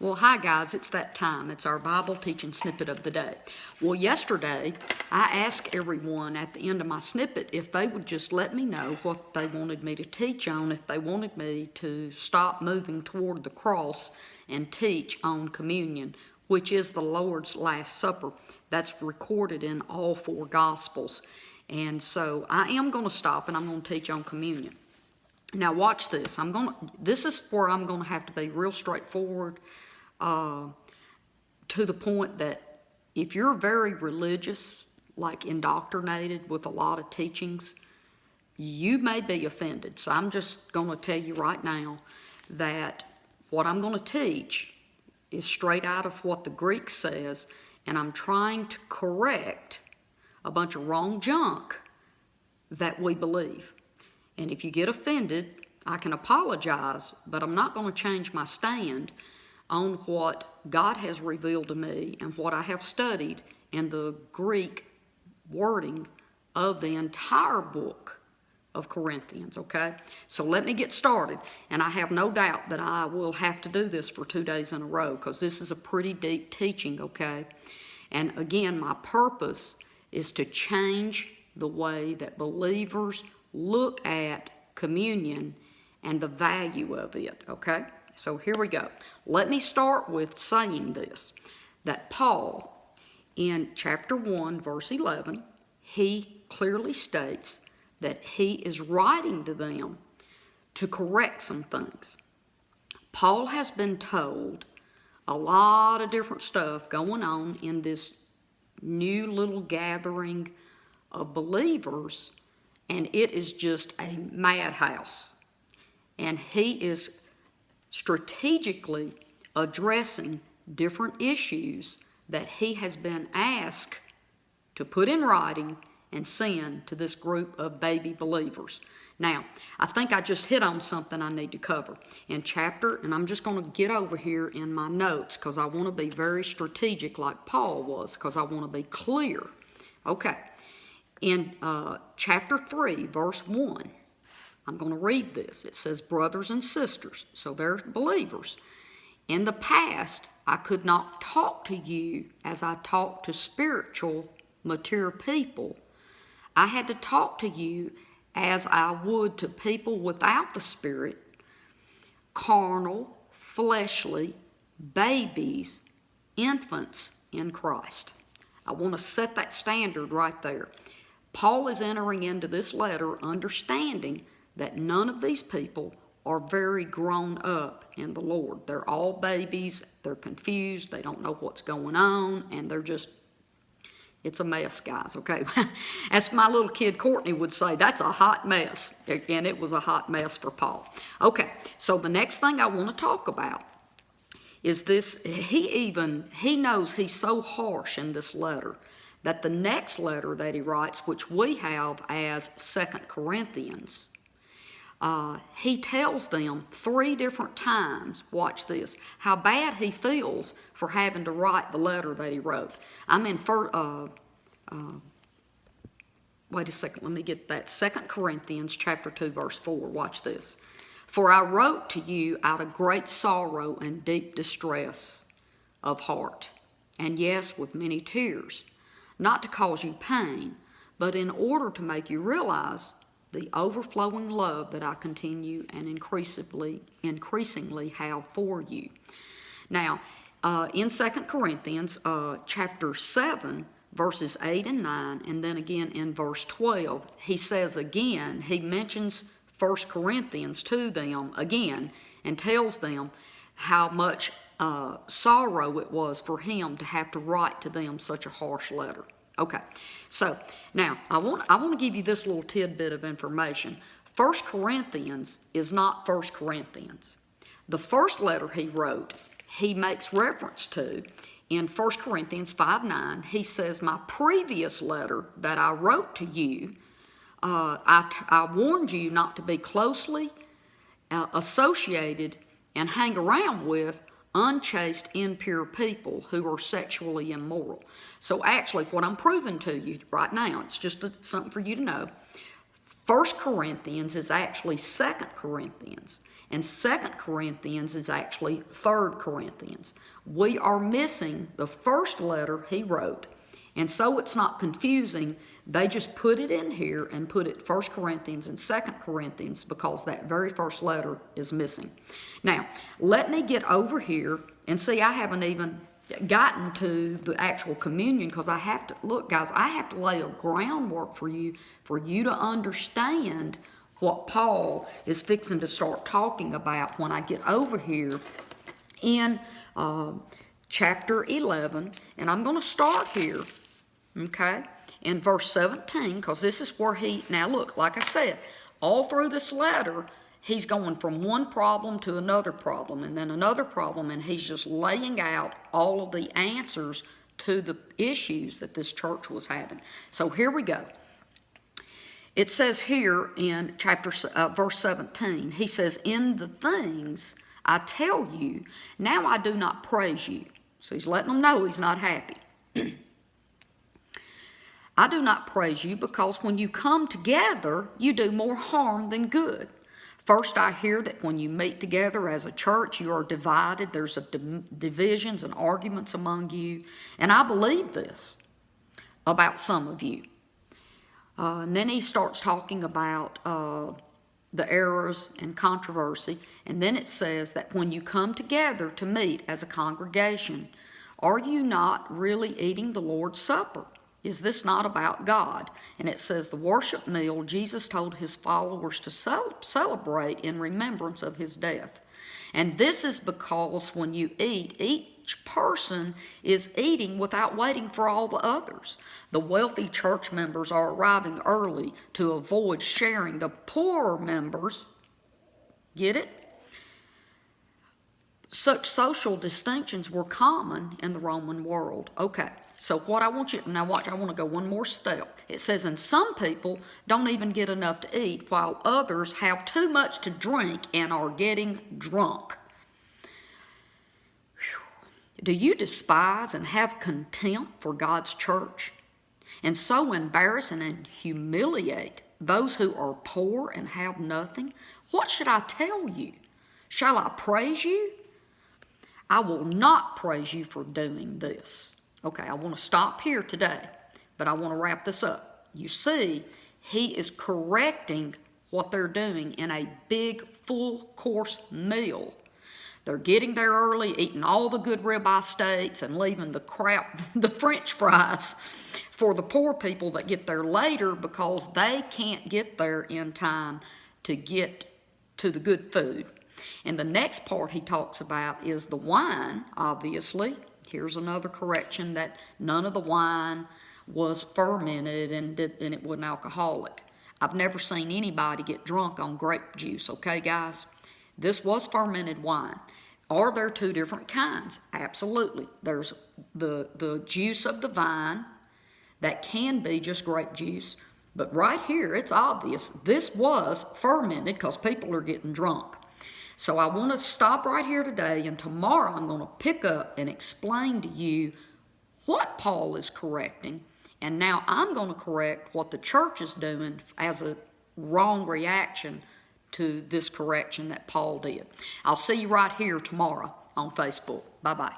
Well, hi guys, it's that time. It's our Bible Teaching Snippet of the day. Well, yesterday I asked everyone at the end of my snippet if they would just let me know what they wanted me to teach on, if they wanted me to stop moving toward the cross and teach on communion, which is the Lord's Last Supper. That's recorded in all four Gospels. And so I am going to stop and I'm going to teach on communion. Now watch this. This is where I'm going to have to be real straightforward, to the point that if you're very religious, like indoctrinated with a lot of teachings, you may be offended. So I'm just going to tell you right now that what I'm going to teach is straight out of what the Greek says, and I'm trying to correct a bunch of wrong junk that we believe. And if you get offended, I can apologize, but I'm not going to change my stand on what God has revealed to me and what I have studied in the Greek wording of the entire book of Corinthians, okay? So let me get started, and I have no doubt that I will have to do this for 2 days in a row because this is a pretty deep teaching, okay? And again, my purpose is to change the way that believers look at communion and the value of it, okay? So here we go. Let me start with saying this, that Paul, in chapter 1, verse 11, he clearly states that he is writing to them to correct some things. Paul has been told a lot of different stuff going on in this new little gathering of believers, and it is just a madhouse. And he is strategically addressing different issues that he has been asked to put in writing and send to this group of baby believers. Now, I think I just hit on something I need to cover. In chapter, and I'm just going to get over here in my notes because I want to be very strategic like Paul was, because I want to be clear. Okay, in chapter 3, verse 1, I'm going to read this. It says, brothers and sisters, so they're believers. In the past, I could not talk to you as I talk to spiritual, mature people. I had to talk to you as I would to people without the Spirit, carnal, fleshly, babies, infants in Christ. I want to set that standard right there. Paul is entering into this letter understanding that none of these people are very grown up in the Lord. They're all babies, they're confused, they don't know what's going on, and they're just, it's a mess, guys, okay? As my little kid Courtney would say, that's a hot mess. And it was a hot mess for Paul. Okay, so the next thing I want to talk about is this. He knows he's so harsh in this letter that the next letter that he writes, which we have as 2 Corinthians, he tells them 3 different times, watch this, how bad he feels for having to write the letter that he wrote. I'm in, wait a second, let me get that. 2 Corinthians chapter 2, verse 4, watch this. For I wrote to you out of great sorrow and deep distress of heart, and yes, with many tears, not to cause you pain, but in order to make you realize the overflowing love that I continue and increasingly have for you. Now, in 2 Corinthians chapter 7, verses 8 and 9, and then again in verse 12, he says again, he mentions 1 Corinthians to them again and tells them how much sorrow it was for him to have to write to them such a harsh letter. Okay, so now I want to give you this little tidbit of information. 1 Corinthians is not 1 Corinthians. The first letter he wrote, he makes reference to in 1 Corinthians 5:9. He says, my previous letter that I wrote to you, I warned you not to be closely associated and hang around with unchaste, impure people who are sexually immoral. So actually, what I'm proving to you right now, it's just something for you to know. 1 Corinthians is actually 2 Corinthians. And 2 Corinthians is actually 3 Corinthians. We are missing the first letter he wrote. And so it's not confusing. They just put it in here and put it 1 Corinthians and 2 Corinthians because that very first letter is missing. Now, let me get over here and see, I haven't even gotten to the actual communion because I have to, look guys, I have to lay a groundwork for you to understand what Paul is fixing to start talking about when I get over here in chapter 11. And I'm going to start here, okay, in verse 17, because this is where now look, like I said, all through this letter, he's going from one problem to another problem and then another problem, and he's just laying out all of the answers to the issues that this church was having. So here we go. It says here in verse 17, he says, "In the things I tell you, now I do not praise you." So he's letting them know he's not happy. "I do not praise you because when you come together, you do more harm than good. First, I hear that when you meet together as a church, you are divided. There's divisions and arguments among you. And I believe this about some of you." And then he starts talking about the errors and controversy. And then it says that when you come together to meet as a congregation, are you not really eating the Lord's Supper? Is this not about God? And it says the worship meal Jesus told his followers to celebrate in remembrance of his death. And this is because when you eat, each person is eating without waiting for all the others. The wealthy church members are arriving early to avoid sharing the poorer members. Get it? Such social distinctions were common in the Roman world. Okay, so what I want you to, now watch, I want to go one more step. It says, "And some people don't even get enough to eat, while others have too much to drink and are getting drunk. Whew. Do you despise and have contempt for God's church, and so embarrass and humiliate those who are poor and have nothing? What should I tell you? Shall I praise you? I will not praise you for doing this." Okay, I want to stop here today, but I want to wrap this up. You see, he is correcting what they're doing in a big full-course meal. They're getting there early, eating all the good ribeye steaks and leaving the crap, the French fries, for the poor people that get there later because they can't get there in time to get to the good food. And the next part he talks about is the wine, obviously. Here's another correction, that none of the wine was fermented and it wasn't alcoholic. I've never seen anybody get drunk on grape juice, okay, guys? This was fermented wine. Are there two different kinds? Absolutely. There's the juice of the vine that can be just grape juice, but right here it's obvious this was fermented because people are getting drunk. So I want to stop right here today, and tomorrow I'm going to pick up and explain to you what Paul is correcting, and now I'm going to correct what the church is doing as a wrong reaction to this correction that Paul did. I'll see you right here tomorrow on Facebook. Bye-bye.